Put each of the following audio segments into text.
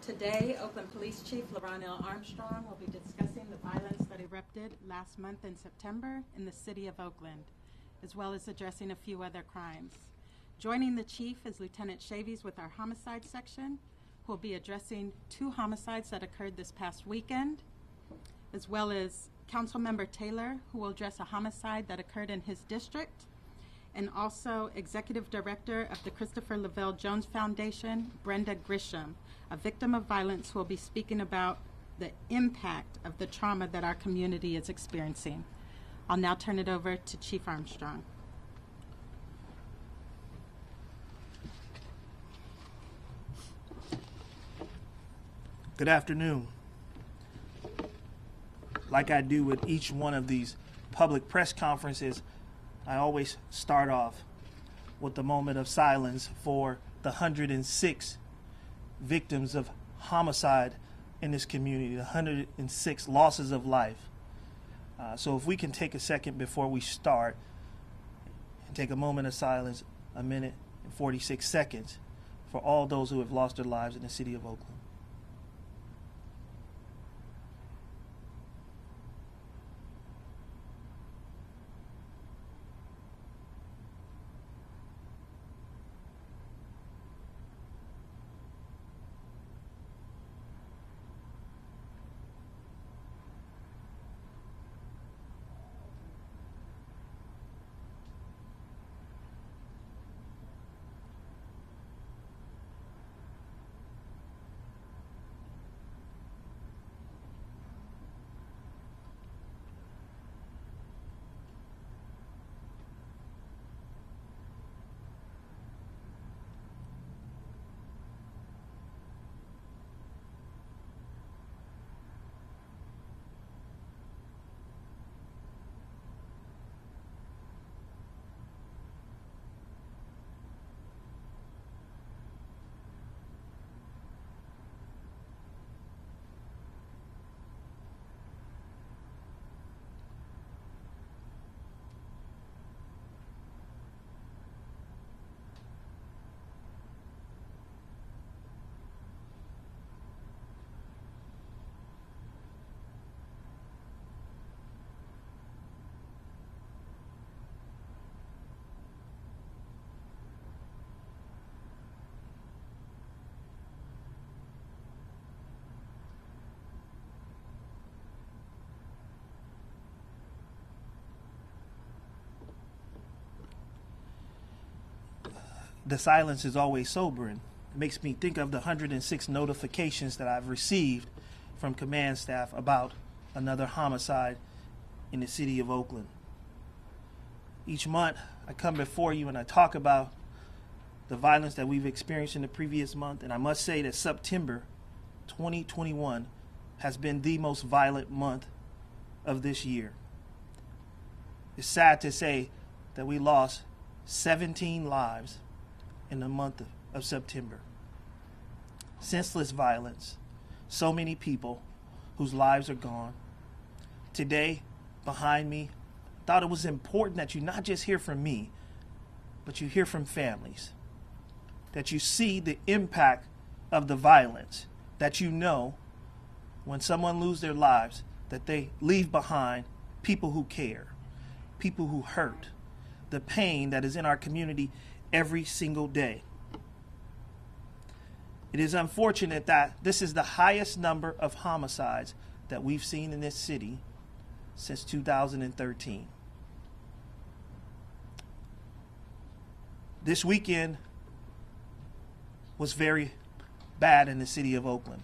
Today, Oakland Police Chief LeRonne Armstrong will be discussing the violence that erupted last month in September in the city of Oakland, as well as addressing a few other crimes. Joining the chief is Lieutenant Chavies with our homicide section, who will be addressing 2 homicides that occurred this past weekend, as well as Councilmember Taylor, who will address a homicide that occurred in his district, and also Executive Director of the Christopher Lavelle Jones Foundation, Brenda Grisman, a victim of violence who will be speaking about the impact of the trauma that our community is experiencing. I'll now turn it over to Chief Armstrong. Good afternoon. Like I do with each one of these public press conferences, I always start off with a moment of silence for the 106 victims of homicide in this community, the 106 losses of life. So if we can take a second before we start and take a moment of silence, a minute and 46 seconds, for all those who have lost their lives in the city of Oakland. The silence is always sobering. It makes me think of the 106 notifications that I've received from command staff about another homicide in the city of Oakland. Each month, I come before you and I talk about the violence that we've experienced in the previous month, and I must say that September 2021 has been the most violent month of this year. It's sad to say that we lost 17 lives in the month of September. Senseless violence, so many people whose lives are gone. Today, behind me, I thought it was important that you not just hear from me, but you hear from families, that you see the impact of the violence, that you know when someone loses their lives, that they leave behind people who care, people who hurt, the pain that is in our community every single day. It is unfortunate that this is the highest number of homicides that we've seen in this city since 2013. This weekend was very bad in the city of Oakland.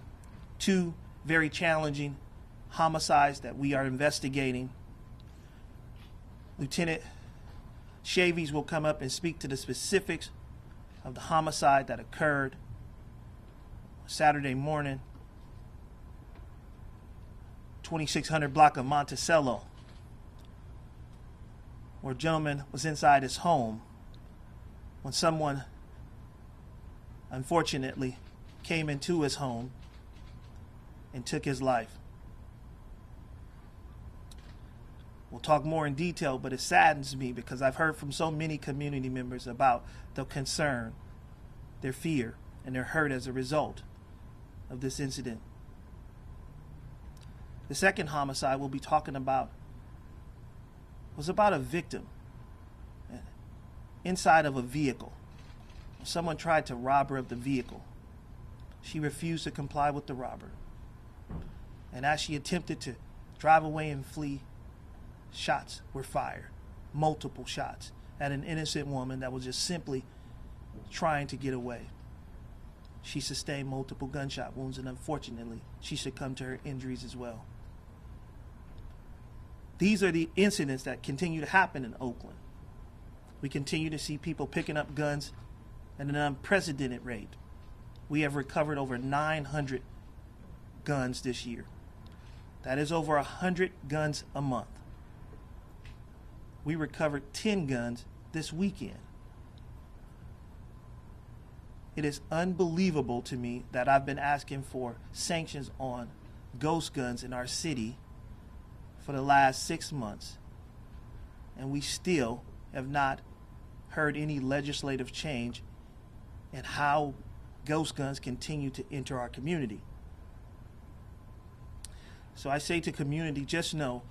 2 very challenging homicides that we are investigating. Lieutenant Chavies will come up and speak to the specifics of the homicide that occurred Saturday morning, 2600 block of Monticello, where a gentleman was inside his home when someone unfortunately came into his home and took his life. We'll talk more in detail, but it saddens me because I've heard from so many community members about the concern, their fear, and their hurt as a result of this incident. The second homicide we'll be talking about was about a victim inside of a vehicle. Someone tried to rob her of the vehicle. She refused to comply with the robber. And as she attempted to drive away and flee, shots were fired, multiple shots, at an innocent woman that was just simply trying to get away. She sustained multiple gunshot wounds, and unfortunately, she succumbed to her injuries as well. These are the incidents that continue to happen in Oakland. We continue to see people picking up guns at an unprecedented rate. We have recovered over 900 guns this year. That is over 100 guns a month. We recovered 10 guns this weekend. It is unbelievable to me that I've been asking for sanctions on ghost guns in our city for the last 6 months, and we still have not heard any legislative change in how ghost guns continue to enter our community. So I say to community, just know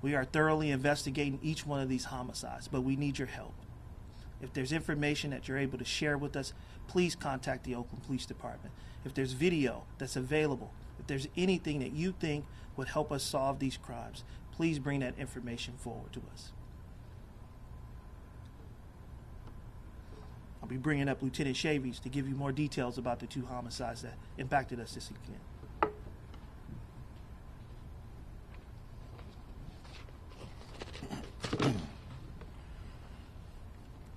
we are thoroughly investigating each one of these homicides, but we need your help. If there's information that you're able to share with us, please contact the Oakland Police Department. If there's video that's available, if there's anything that you think would help us solve these crimes, please bring that information forward to us. I'll be bringing up Lieutenant Chavies to give you more details about the 2 homicides that impacted us this weekend.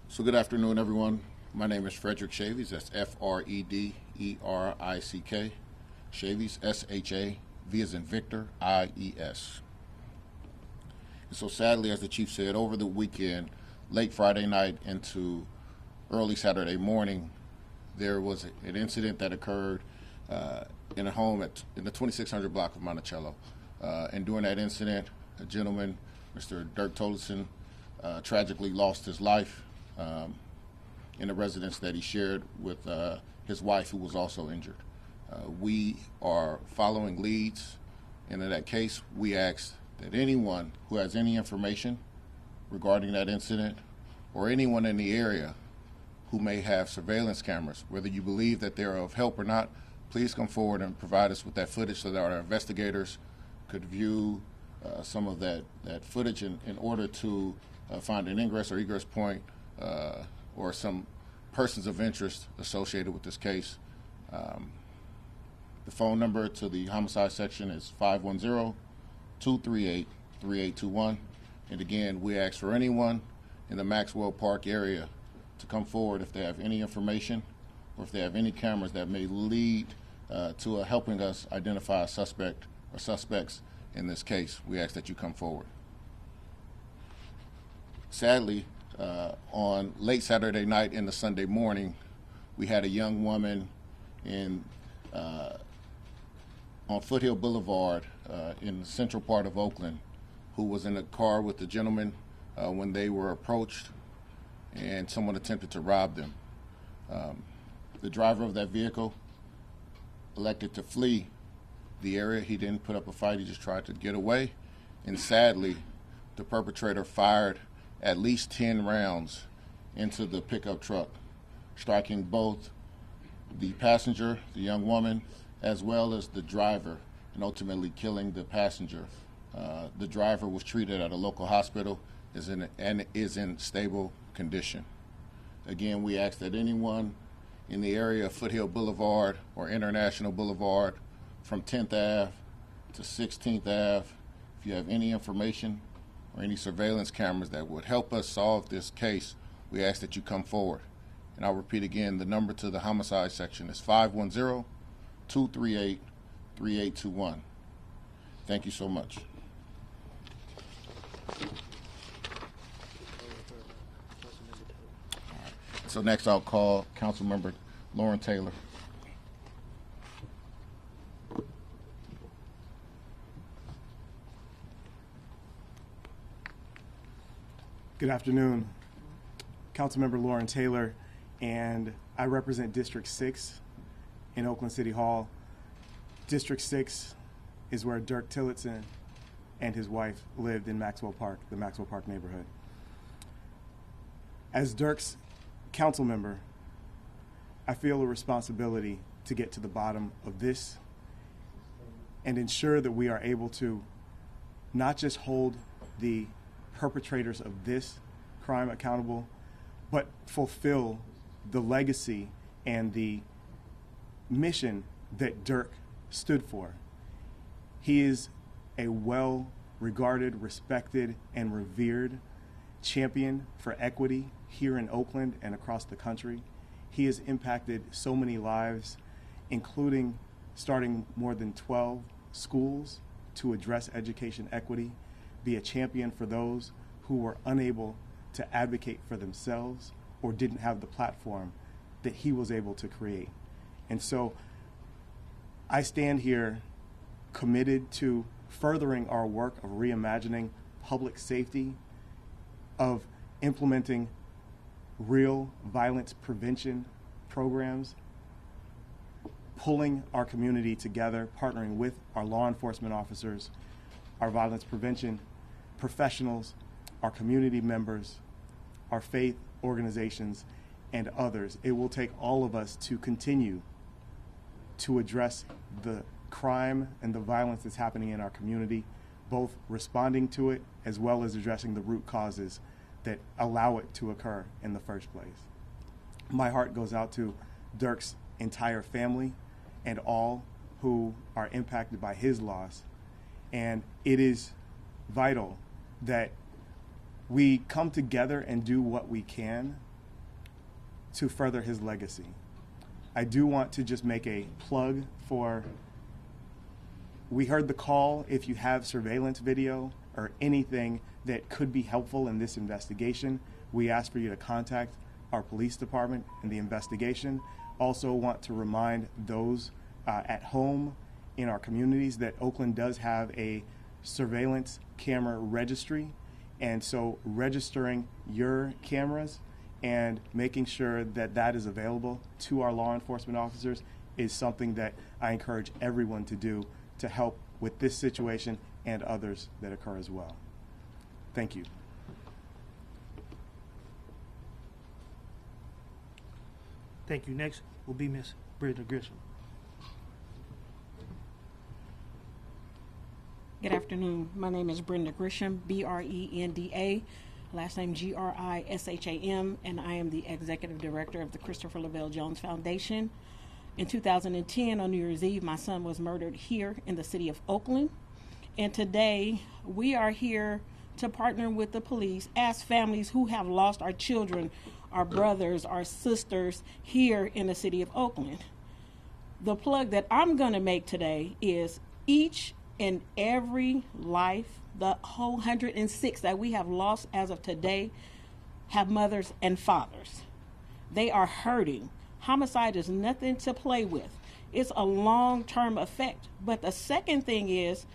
So good afternoon, everyone. My name is Frederick Chavies. That's F-R-E-D-E-R-I-C-K. Chavies, S-H-A, V as in Victor, I-E-S. And so sadly, as the chief said, over the weekend, late Friday night into early Saturday morning, there was an incident that occurred in a home in the 2600 block of Monticello. And during that incident, a gentleman, Mr. Dirk Tolleson, tragically lost his life in a residence that he shared with his wife, who was also injured. We are following leads, and in that case, we ask that anyone who has any information regarding that incident, or anyone in the area who may have surveillance cameras, whether you believe that they're of help or not, please come forward and provide us with that footage so that our investigators could view some of that footage in order to find an ingress or egress point or some persons of interest associated with this case. The phone number to the homicide section is 510-238-3821. And again, we ask for anyone in the Maxwell Park area to come forward if they have any information or if they have any cameras that may lead to helping us identify a suspect or suspects in this case. We ask that you come forward. Sadly, on late Saturday night into Sunday morning, we had a young woman on Foothill Boulevard in the central part of Oakland who was in a car with the gentleman when they were approached and someone attempted to rob them. The driver of that vehicle elected to flee the area. He didn't put up a fight, he just tried to get away. And sadly, the perpetrator fired at least 10 rounds into the pickup truck, striking both the passenger, the young woman, as well as the driver, and ultimately killing the passenger. The driver was treated at a local hospital and is in stable condition. Again, we ask that anyone in the area of Foothill Boulevard or International Boulevard from 10th Ave to 16th Ave, if you have any information or any surveillance cameras that would help us solve this case, we ask that you come forward. And I'll repeat again, the number to the homicide section is 510-238-3821. Thank you so much. So next I'll call Councilmember Lauren Taylor. Good afternoon. Councilmember Lauren Taylor, and I represent District 6 in Oakland City Hall. District 6 is where Dirk Tillotson and his wife lived in Maxwell Park, the Maxwell Park neighborhood. As Dirk's council member, I feel a responsibility to get to the bottom of this and ensure that we are able to not just hold the perpetrators of this crime accountable, but fulfill the legacy and the mission that Dirk stood for. He is a well-regarded, respected, and revered champion for equity here in Oakland and across the country. He has impacted so many lives, including starting more than 12 schools to address education equity, be a champion for those who were unable to advocate for themselves or didn't have the platform that he was able to create. And so I stand here committed to furthering our work of reimagining public safety, of implementing real violence prevention programs, pulling our community together, partnering with our law enforcement officers, our violence prevention professionals, our community members, our faith organizations, and others. It will take all of us to continue to address the crime and the violence that's happening in our community, both responding to it as well as addressing the root causes that allow it to occur in the first place. My heart goes out to Dirk's entire family and all who are impacted by his loss. And it is vital that we come together and do what we can to further his legacy. I do want to just make a plug for, we heard the call, if you have surveillance video or anything that could be helpful in this investigation, we ask for you to contact our police department in the investigation. Also want to remind those at home in our communities that Oakland does have a surveillance camera registry, and so registering your cameras and making sure that that is available to our law enforcement officers is something that I encourage everyone to do to help with this situation and others that occur as well. Thank you. Thank you. Next will be Ms. Brenda Grisman. Good afternoon. My name is Brenda Grisham, Brenda, last name Grisham, and I am the Executive Director of the Christopher Lavelle Jones Foundation. In 2010, on New Year's Eve, my son was murdered here in the city of Oakland. And today, we are here to partner with the police as families who have lost our children, our brothers, our sisters here in the city of Oakland. The plug that I'm going to make today is each and every life, the whole 106 that we have lost as of today, have mothers and fathers. They are hurting. Homicide is nothing to play with. It's a long-term effect. But the second thing is,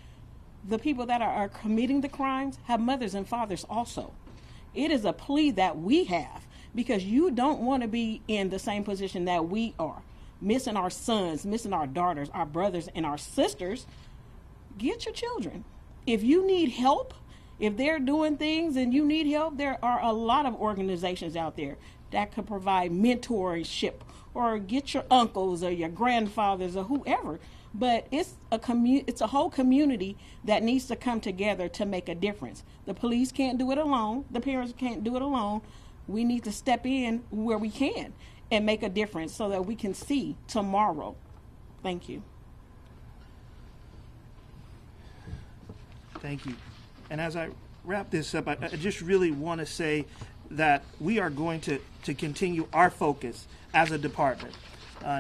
the people that are committing the crimes have mothers and fathers also. It is a plea that we have, because you don't want to be in the same position that we are, missing our sons, missing our daughters, our brothers, and our sisters. Get your children. If you need help, if they're doing things and you need help, there are a lot of organizations out there that could provide mentorship, or get your uncles or your grandfathers or whoever. But it's a whole community that needs to come together to make a difference. The police can't do it alone. The parents can't do it alone. We need to step in where we can and make a difference so that we can see tomorrow. Thank you. Thank you. And as I wrap this up, I just really want to say that we are going to continue our focus as a department.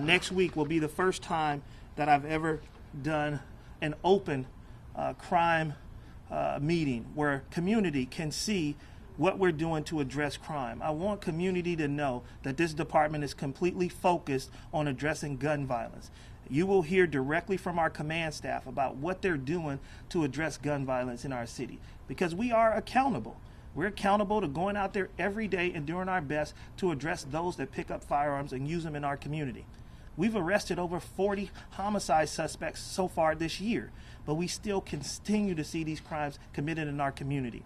Next week will be the first time that I've ever done an open crime meeting where community can see what we're doing to address crime. I want community to know that this department is completely focused on addressing gun violence. You will hear directly from our command staff about what they're doing to address gun violence in our city, because we are accountable. We're accountable to going out there every day and doing our best to address those that pick up firearms and use them in our community. We've arrested over 40 homicide suspects so far this year, but we still continue to see these crimes committed in our community.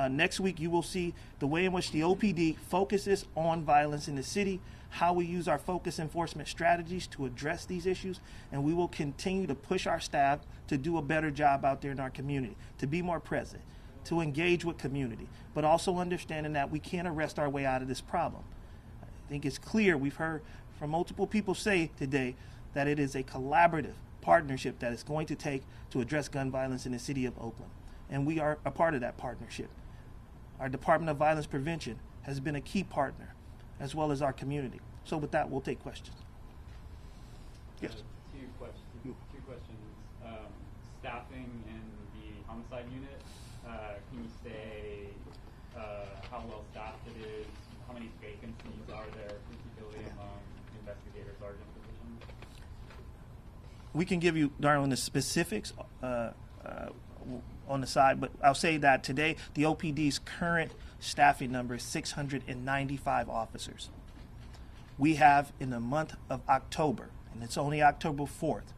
Next week, you will see the way in which the OPD focuses on violence in the city, how we use our focus enforcement strategies to address these issues, and we will continue to push our staff to do a better job out there in our community, to be more present, to engage with community, but also understanding that we can't arrest our way out of this problem. I think it's clear, we've heard from multiple people say today that it is a collaborative partnership that it's going to take to address gun violence in the city of Oakland. And we are a part of that partnership. Our Department of Violence Prevention has been a key partner, as well as our community. So with that, we'll take questions. Yes. Two questions. Staffing in the homicide unit. Can you say how well staffed it is? How many vacancies are there, particularly among investigator sergeant positions? We can give you, Darwin, the specifics on the side, but I'll say that today the OPD's current staffing number is 695 officers. We have, in the month of October, and it's only October 4th,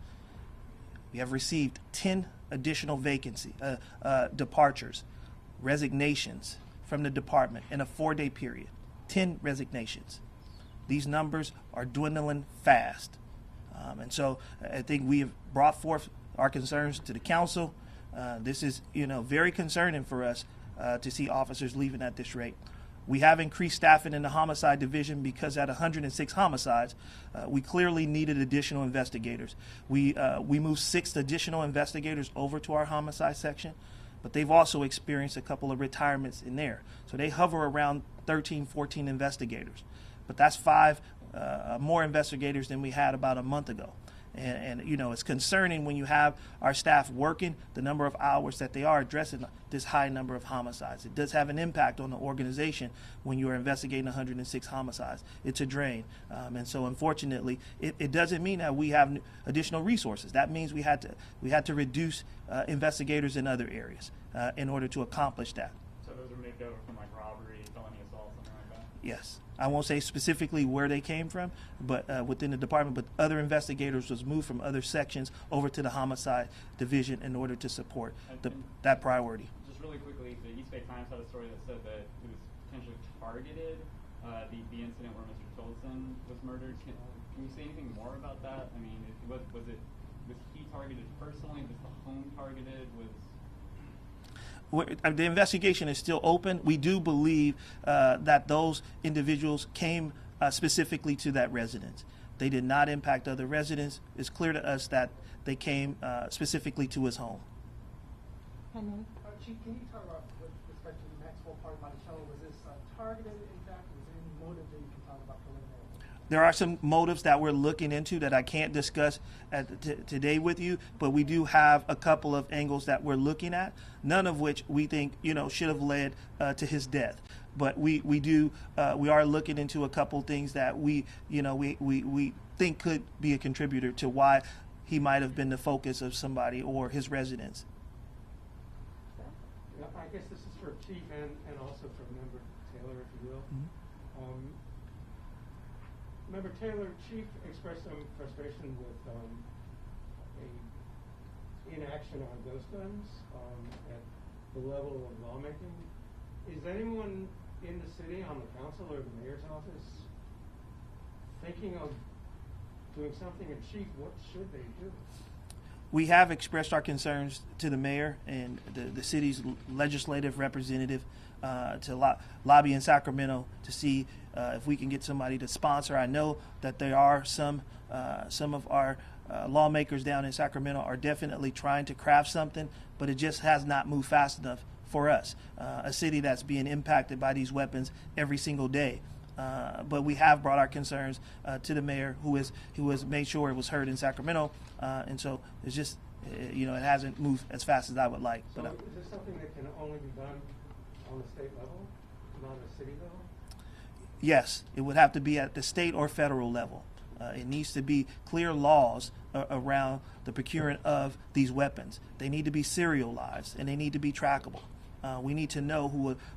we have received 10 additional departures, resignations from the department in a 4-day period. 10 resignations. These numbers are dwindling fast. And so I think we have brought forth our concerns to the council. This is, very concerning for us to see officers leaving at this rate. We have increased staffing in the homicide division because at 106 homicides, we clearly needed additional investigators. We moved 6 additional investigators over to our homicide section, but they've also experienced a couple of retirements in there. So they hover around 13, 14 investigators. But that's 5 more investigators than we had about a month ago. And it's concerning when you have our staff working the number of hours that they are addressing this high number of homicides. It does have an impact on the organization when you are investigating 106 homicides. It's a drain. And so unfortunately, it doesn't mean that we have additional resources. That means we had to reduce investigators in other areas in order to accomplish that. So those are moved over from like robbery, felony assault, something like that? Yes. I won't say specifically where they came from, but within the department, but other investigators was moved from other sections over to the homicide division in order to support that priority. Just really quickly, the East Bay Times had a story that said that it was potentially targeted, the incident where Mr. Tolson was murdered. Can you say anything more about that? I mean, was he targeted personally? Was the home targeted? The investigation is still open. We do believe that those individuals came specifically to that residence. They did not impact other residents. It's clear to us that they came specifically to his home. Chief, can you talk about, with respect to the Maxwell Park Monticello, was this targeted, in fact? Was there any motive that you can talk about preliminarily? There are some motives that we're looking into that I can't discuss today with you, but we do have a couple of angles that we're looking at, none of which we think should have led to his death. But we are looking into a couple things that we think could be a contributor to why he might have been the focus of somebody or his residence. I guess this is for Chief and also for Member Taylor, if you will. Mm-hmm. Member Taylor, Chief expressed some frustration with inaction on ghost guns at the level of lawmaking. Is anyone in the city, on the council or the mayor's office, thinking of doing something? And Chief, what should they do? We have expressed our concerns to the mayor and the city's legislative representative to lobby in Sacramento to see if we can get somebody to sponsor. I know that there are some of our lawmakers down in Sacramento are definitely trying to craft something, but it just has not moved fast enough for us, a city that's being impacted by these weapons every single day. But we have brought our concerns to the mayor, who has made sure it was heard in Sacramento, and so it's just it hasn't moved as fast as I would like. So is this something that can only be done on the state level, not at the city level? Yes, it would have to be at the state or federal level. It needs to be clear laws around the procuring of these weapons. They need to be serialized and they need to be trackable. We need to know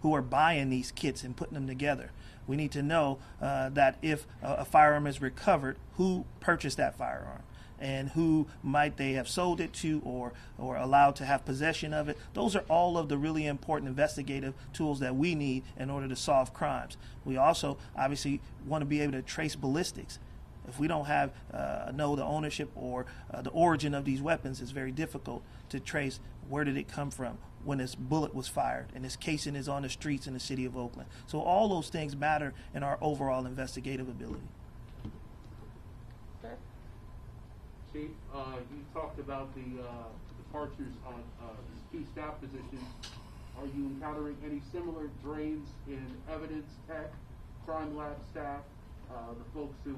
who are buying these kits and putting them together. We need to know that if a firearm is recovered, who purchased that firearm and who might they have sold it to or allowed to have possession of it. Those are all of the really important investigative tools that we need in order to solve crimes. We also obviously want to be able to trace ballistics. If we don't have know the ownership or the origin of these weapons, it's very difficult to trace where did it come from when this bullet was fired and this casing is on the streets in the city of Oakland. So all those things matter in our overall investigative ability. Chief, you talked about the departures on key staff positions. Are you encountering any similar drains in evidence tech, crime lab staff, the folks who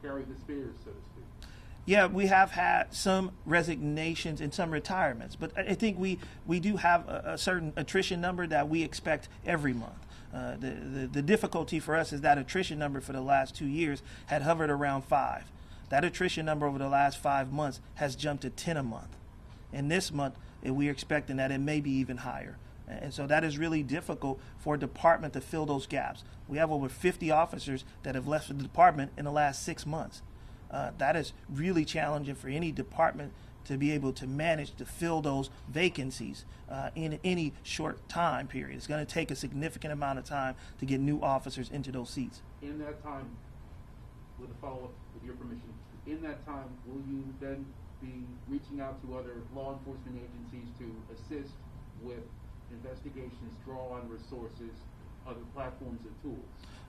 carry the spears, so to speak? Yeah, we have had some resignations and some retirements, but I think we do have a certain attrition number that we expect every month. The difficulty for us is that attrition number for the last 2 years had hovered around 5. That attrition number over the last 5 months has jumped to 10 a month. And this month, we're expecting that it may be even higher. And so that is really difficult for a department to fill those gaps. We have over 50 officers that have left the department in the last 6 months. That is really challenging for any department to be able to manage to fill those vacancies in any short time period. It's going to take a significant amount of time to get new officers into those seats. In that time, with a follow-up, with your permission, in that time, will you then be reaching out to other law enforcement agencies to assist with investigations, draw on resources, other platforms and tools?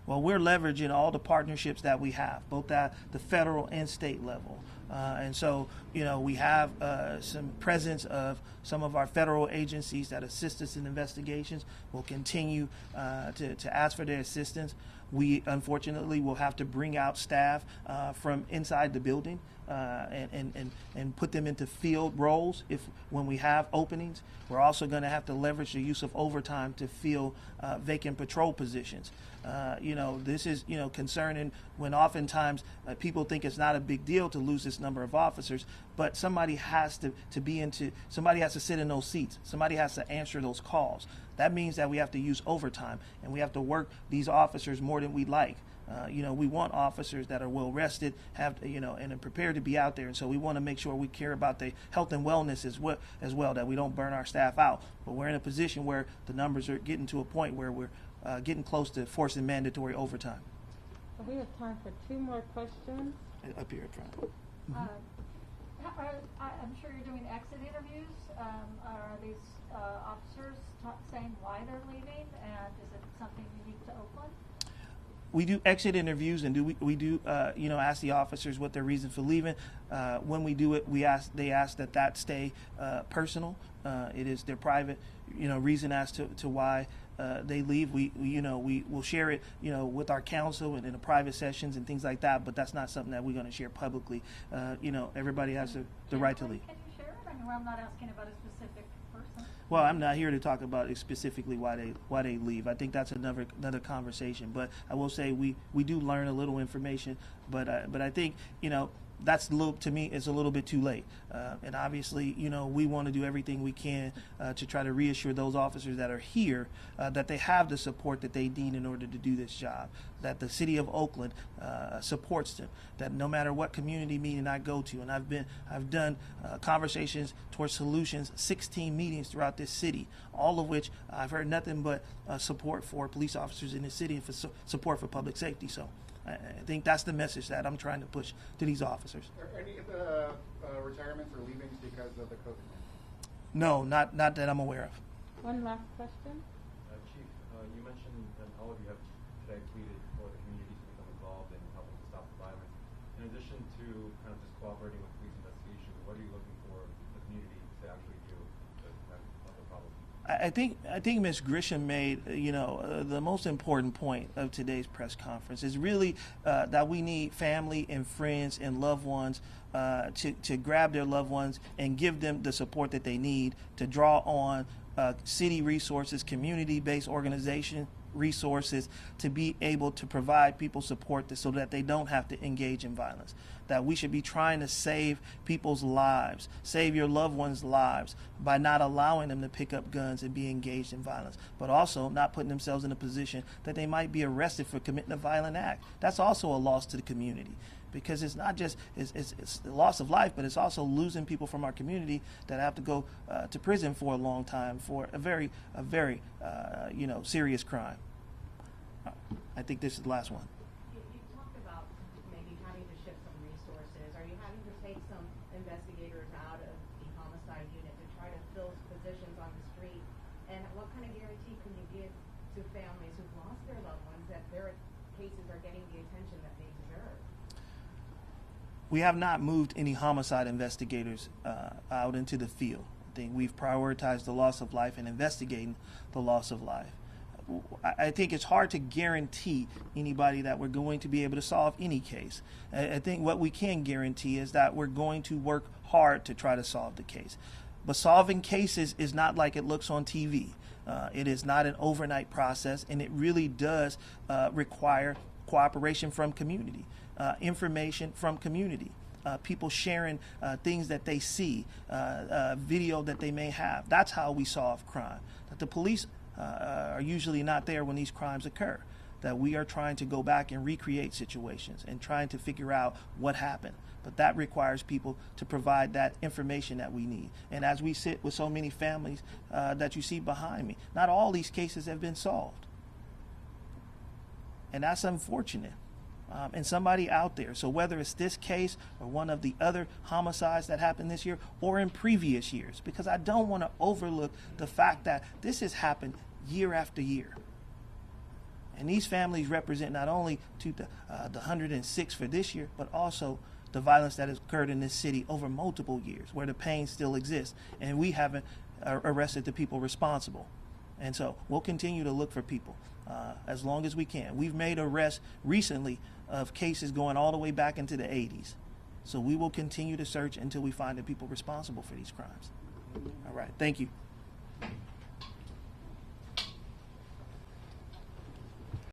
Well, we're leveraging all the partnerships that we have, both at the federal and state level. And so, we have some presence of some of our federal agencies that assist us in investigations. We'll continue to ask for their assistance. We, unfortunately, will have to bring out staff from inside the building and put them into field roles when we have openings. We're also going to have to leverage the use of overtime to fill vacant patrol positions. This is, concerning when oftentimes people think it's not a big deal to lose this number of officers, but somebody has to sit in those seats. Somebody has to answer those calls. That means that we have to use overtime and we have to work these officers more than we'd like. We want officers that are well rested, and are prepared to be out there. And so we want to make sure we care about their health and wellness as well, that we don't burn our staff out. But we're in a position where the numbers are getting to a point where we're getting close to forcing mandatory overtime. We have time for 2 more questions. Up here in front. I'm sure you're doing exit interviews. Are these officers saying why they're leaving, and is it something unique to Oakland? We do exit interviews, and we do ask the officers what their reason for leaving. When we do it, they ask that stay personal. It is their private reason as to why they leave. We will share it with our counsel and in the private sessions and things like that. But that's not something that we're going to share publicly. Everybody has the right to leave. Can you share it? I mean, I'm not asking about a specific person. Well, I'm not here to talk about specifically why they leave. I think that's another conversation. But I will say we do learn a little information. But I think that's to me it's a little bit too late. And obviously we want to do everything we can to try to reassure those officers that are here that they have the support that they need in order to do this job. That the city of Oakland supports them. That no matter what community meeting I go to, and I've done conversations towards solutions, 16 meetings throughout this city, all of which I've heard nothing but support for police officers in the city and for support for public safety. So I think that's the message that I'm trying to push to these officers. Are any of the retirements or leavings because of the COVID-19? No, not that I'm aware of. One last question. Chief, you mentioned, and all of you have today tweeted for the community to become involved in helping to stop the violence. In addition to kind of just cooperating with police investigations, what are you looking for the community to actually do to help the problem? I think Ms. Grisham made the most important point of today's press conference is really that we need family and friends and loved ones to grab their loved ones and give them the support that they need to draw on city resources, community-based organization resources to be able to provide people support so that they don't have to engage in violence. That we should be trying to save people's lives, save your loved ones' lives by not allowing them to pick up guns and be engaged in violence, but also not putting themselves in a position that they might be arrested for committing a violent act. That's also a loss to the community, because it's not just it's the loss of life, but it's also losing people from our community that have to go to prison for a long time for a very serious crime. I think this is the last one. You talked about maybe having to shift some resources. Are you having to take some investigators out of the homicide unit to try to fill positions on the street? And what kind of guarantee can you give to families who've lost their loved ones that their cases are getting the attention that they deserve? We have not moved any homicide investigators out into the field. I think we've prioritized the loss of life and investigating the loss of life. I think it's hard to guarantee anybody that we're going to be able to solve any case. I think what we can guarantee is that we're going to work hard to try to solve the case. But solving cases is not like it looks on TV. It is not an overnight process, and it really does require cooperation from community, information from community. People sharing things that they see, video that they may have. That's how we solve crime. That the police are usually not there when these crimes occur. That we are trying to go back and recreate situations and trying to figure out what happened. But that requires people to provide that information that we need. And as we sit with so many families that you see behind me, not all these cases have been solved. And that's unfortunate. And somebody out there, so whether it's this case or one of the other homicides that happened this year or in previous years, because I don't want to overlook the fact that this has happened year after year. And these families represent not only the 106 for this year, but also the violence that has occurred in this city over multiple years, where the pain still exists, and we haven't arrested the people responsible. And so we'll continue to look for people as long as we can. We've made arrests recently of cases going all the way back into the 80s. So we will continue to search until we find the people responsible for these crimes. All right. Thank you.